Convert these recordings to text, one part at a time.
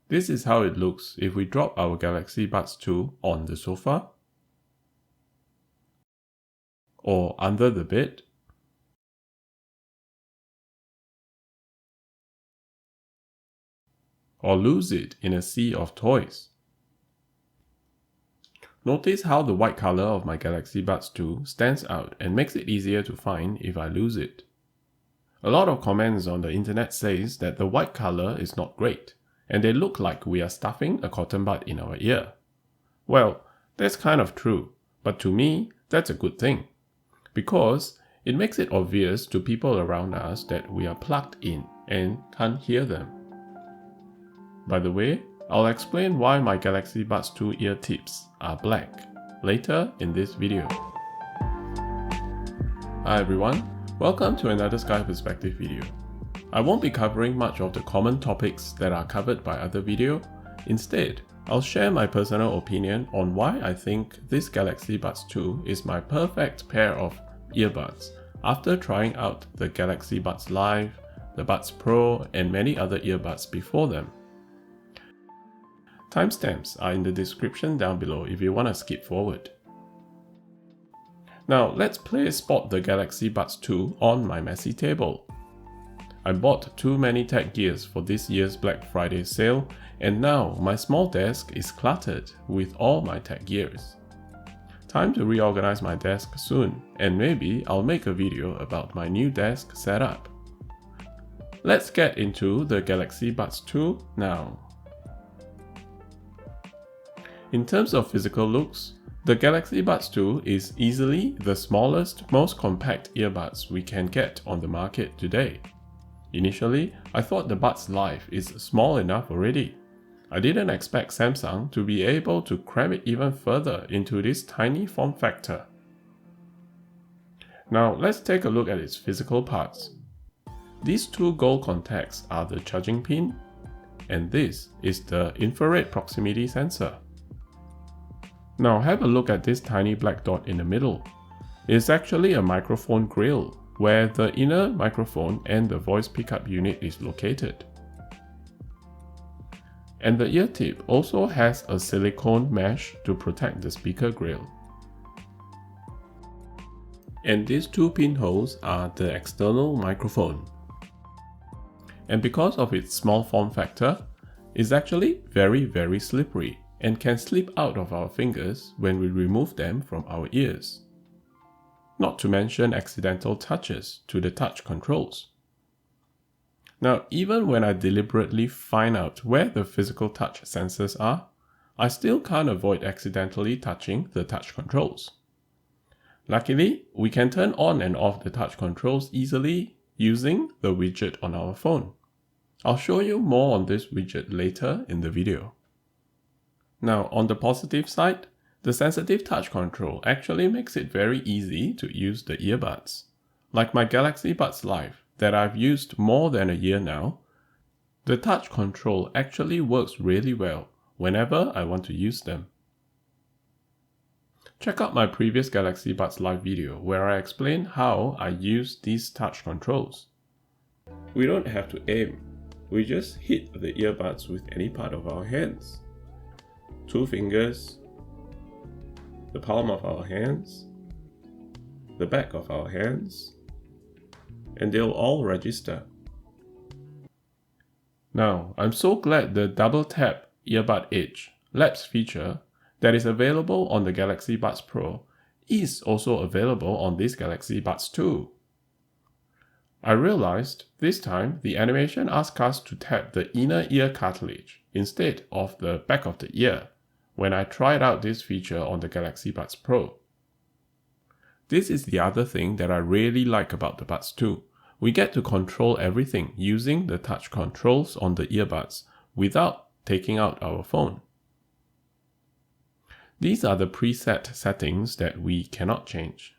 This is how it looks if we drop our Galaxy Buds 2 on the sofa, or under the bed, or lose it in a sea of toys. Notice how the white color of my Galaxy Buds 2 stands out and makes it easier to find if I lose it. A lot of comments on the internet says that the white color is not great, and they look like we are stuffing a cotton bud in our ear. Well, that's kind of true, but to me, that's a good thing, because it makes it obvious to people around us that we are plugged in and can't hear them. By the way, I'll explain why my Galaxy Buds 2 ear tips are black later in this video. Hi everyone, welcome to another Sky Perspective video. I won't be covering much of the common topics that are covered by other videos. Instead, I'll share my personal opinion on why I think this Galaxy Buds 2 is my perfect pair of earbuds after trying out the Galaxy Buds Live, the Buds Pro, and many other earbuds before them. Timestamps are in the description down below if you want to skip forward. Now let's play Spot the Galaxy Buds 2 on my messy table. I bought too many tech gears for this year's Black Friday sale, and now my small desk is cluttered with all my tech gears. Time to reorganize my desk soon, and maybe I'll make a video about my new desk setup. Let's get into the Galaxy Buds 2 now. In terms of physical looks, the Galaxy Buds 2 is easily the smallest, most compact earbuds we can get on the market today. Initially, I thought the Buds Live is small enough already. I didn't expect Samsung to be able to cram it even further into this tiny form factor. Now let's take a look at its physical parts. These two gold contacts are the charging pin, and this is the infrared proximity sensor. Now have a look at this tiny black dot in the middle. It's actually a microphone grill, where the inner microphone and the voice pickup unit is located. And the ear tip also has a silicone mesh to protect the speaker grill. And these two pinholes are the external microphone. And because of its small form factor, it's actually very slippery and can slip out of our fingers when we remove them from our ears. Not to mention accidental touches to the touch controls. Now, even when I deliberately find out where the physical touch sensors are, I still can't avoid accidentally touching the touch controls. Luckily, we can turn on and off the touch controls easily using the widget on our phone. I'll show you more on this widget later in the video. Now, on the positive side, the sensitive touch control actually makes it very easy to use the earbuds. Like my Galaxy Buds Live that I've used more than a year now, the touch control actually works really well whenever I want to use them. Check out my previous Galaxy Buds Live video where I explain how I use these touch controls. We don't have to aim, we just hit the earbuds with any part of our hands. 2 fingers, the palm of our hands, the back of our hands, and they'll all register. Now, I'm so glad the double tap earbud edge lapse feature that is available on the Galaxy Buds Pro is also available on this Galaxy Buds 2. I realized this time the animation asked us to tap the inner ear cartilage instead of the back of the ear when I tried out this feature on the Galaxy Buds Pro. This is the other thing that I really like about the Buds 2. We get to control everything using the touch controls on the earbuds without taking out our phone. These are the preset settings that we cannot change.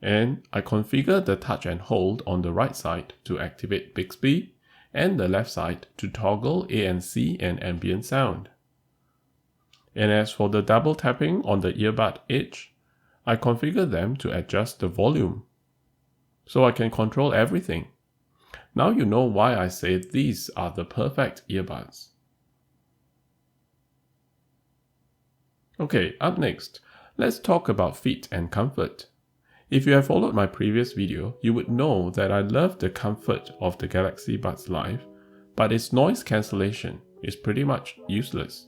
And I configure the touch and hold on the right side to activate Bixby and the left side to toggle ANC and ambient sound. And as for the double tapping on the earbud edge, I configure them to adjust the volume, so I can control everything. Now you know why I say these are the perfect earbuds. Okay, up next, let's talk about fit and comfort. If you have followed my previous video, you would know that I love the comfort of the Galaxy Buds Live, but its noise cancellation is pretty much useless.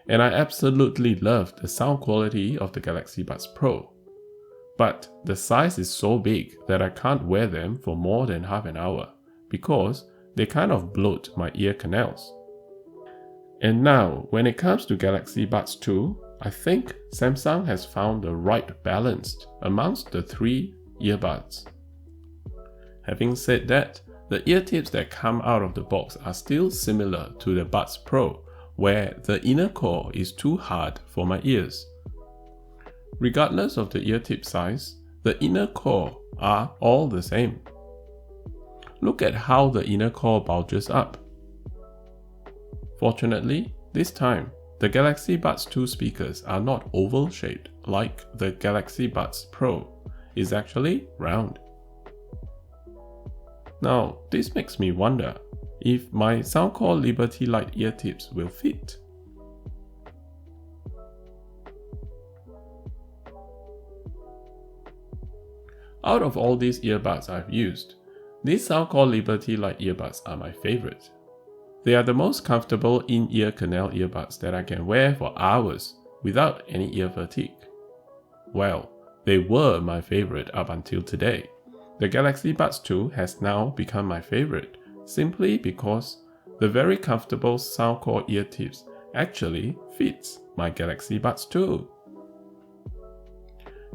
And I absolutely love the sound quality of the Galaxy Buds Pro. But the size is so big that I can't wear them for more than half an hour because they kind of bloat my ear canals. And now, when it comes to Galaxy Buds 2, I think Samsung has found the right balance amongst the three earbuds. Having said that, the ear tips that come out of the box are still similar to the Buds Pro, where the inner core is too hard for my ears. Regardless of the ear tip size, the inner core are all the same. Look at how the inner core bulges up. Fortunately, this time, the Galaxy Buds 2 speakers are not oval shaped like the Galaxy Buds Pro. It's actually round. Now, this makes me wonder if my Soundcore Liberty Lite ear tips will fit. Out of all these earbuds I've used, these Soundcore Liberty Lite earbuds are my favorite. They are the most comfortable in-ear canal earbuds that I can wear for hours without any ear fatigue. Well, they were my favorite up until today. The Galaxy Buds 2 has now become my favorite simply because the very comfortable Soundcore ear tips actually fits my Galaxy Buds 2.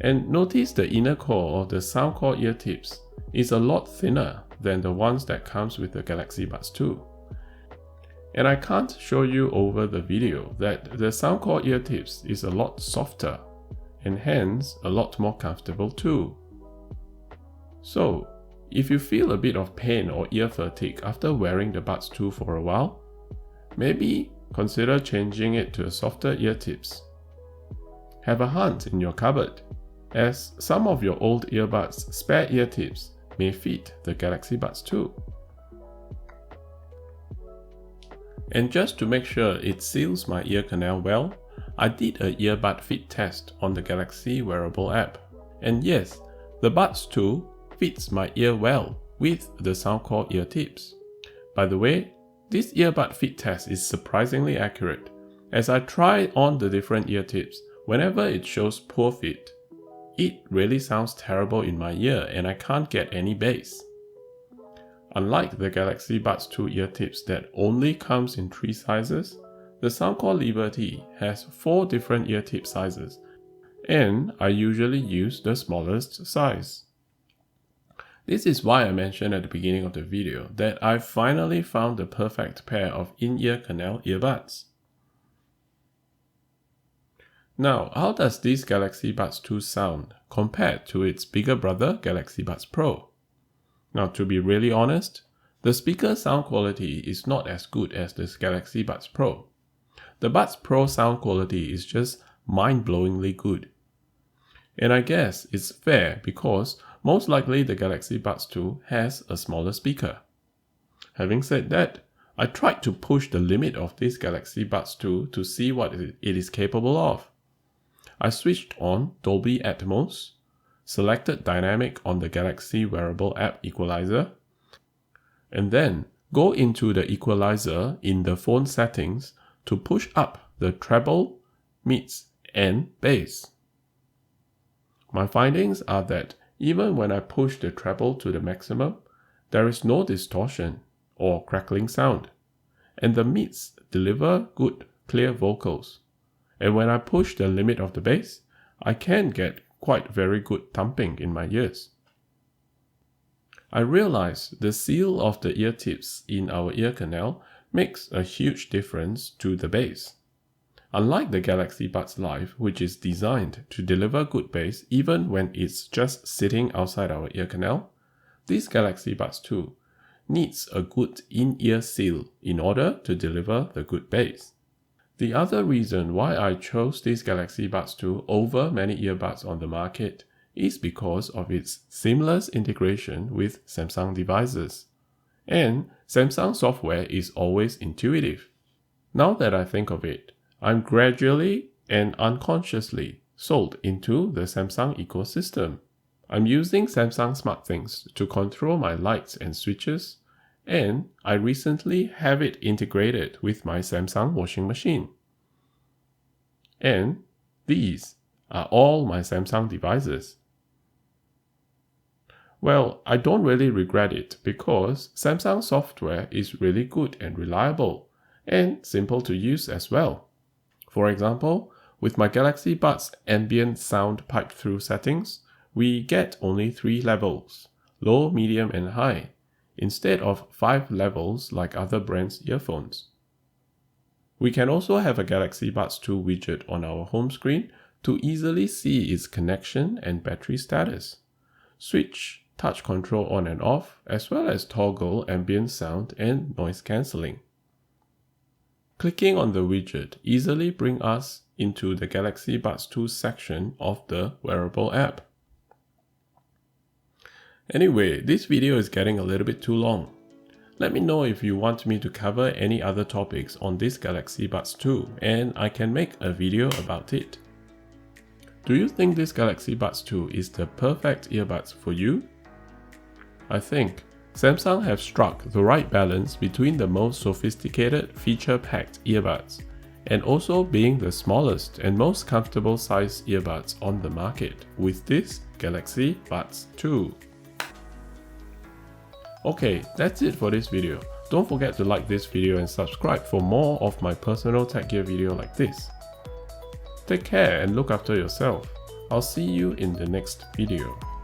And notice the inner core of the Soundcore ear tips is a lot thinner than the ones that comes with the Galaxy Buds 2. And I can't show you over the video that the Soundcore ear tips is a lot softer and hence a lot more comfortable too. So, if you feel a bit of pain or ear fatigue after wearing the Buds 2 for a while, maybe consider changing it to a softer ear tips. Have a hunt in your cupboard, as some of your old earbuds spare ear tips may fit the Galaxy Buds 2. And just to make sure it seals my ear canal well, I did a Earbud Fit Test on the Galaxy Wearable App. And yes, the Buds 2 fits my ear well with the Soundcore ear tips. By the way, this Earbud Fit Test is surprisingly accurate. As I try on the different ear tips, whenever it shows poor fit, it really sounds terrible in my ear and I can't get any bass. Unlike the Galaxy Buds 2 ear tips that only comes in 3 sizes, the Soundcore Liberty has 4 different ear tip sizes, and I usually use the smallest size. This is why I mentioned at the beginning of the video that I've finally found the perfect pair of in-ear canal earbuds. Now, how does this Galaxy Buds 2 sound compared to its bigger brother Galaxy Buds Pro? Now, to be really honest, the speaker sound quality is not as good as this Galaxy Buds Pro. The Buds Pro sound quality is just mind-blowingly good. And I guess it's fair because most likely the Galaxy Buds 2 has a smaller speaker. Having said that, I tried to push the limit of this Galaxy Buds 2 to see what it is capable of. I switched on Dolby Atmos, selected Dynamic on the Galaxy Wearable App Equalizer, and then go into the equalizer in the phone settings to push up the treble, mids, and bass. My findings are that even when I push the treble to the maximum, there is no distortion or crackling sound, and the mids deliver good, clear vocals. And when I push the limit of the bass, I can get quite very good thumping in my ears. I realize the seal of the ear tips in our ear canal makes a huge difference to the bass. Unlike the Galaxy Buds Live, which is designed to deliver good bass even when it's just sitting outside our ear canal, this Galaxy Buds 2 needs a good in-ear seal in order to deliver the good bass. The other reason why I chose this Galaxy Buds 2 over many earbuds on the market is because of its seamless integration with Samsung devices. And Samsung software is always intuitive. Now that I think of it, I'm gradually and unconsciously sold into the Samsung ecosystem. I'm using Samsung SmartThings to control my lights and switches, and I recently have it integrated with my Samsung washing machine. And these are all my Samsung devices. Well, I don't really regret it because Samsung software is really good and reliable, and simple to use as well. For example, with my Galaxy Buds ambient sound pipe-through settings, we get only 3 levels, low, medium and high, instead of 5 levels like other brands' earphones. We can also have a Galaxy Buds 2 widget on our home screen to easily see its connection and battery status, switch touch control on and off, as well as toggle ambient sound and noise cancelling. Clicking on the widget easily brings us into the Galaxy Buds 2 section of the wearable app. Anyway, this video is getting a little bit too long. Let me know if you want me to cover any other topics on this Galaxy Buds 2 and I can make a video about it. Do you think this Galaxy Buds 2 is the perfect earbuds for you? I think Samsung have struck the right balance between the most sophisticated feature-packed earbuds and also being the smallest and most comfortable size earbuds on the market with this Galaxy Buds 2. Okay, that's it for this video. Don't forget to like this video and subscribe for more of my personal tech gear video like this. Take care and look after yourself. I'll see you in the next video.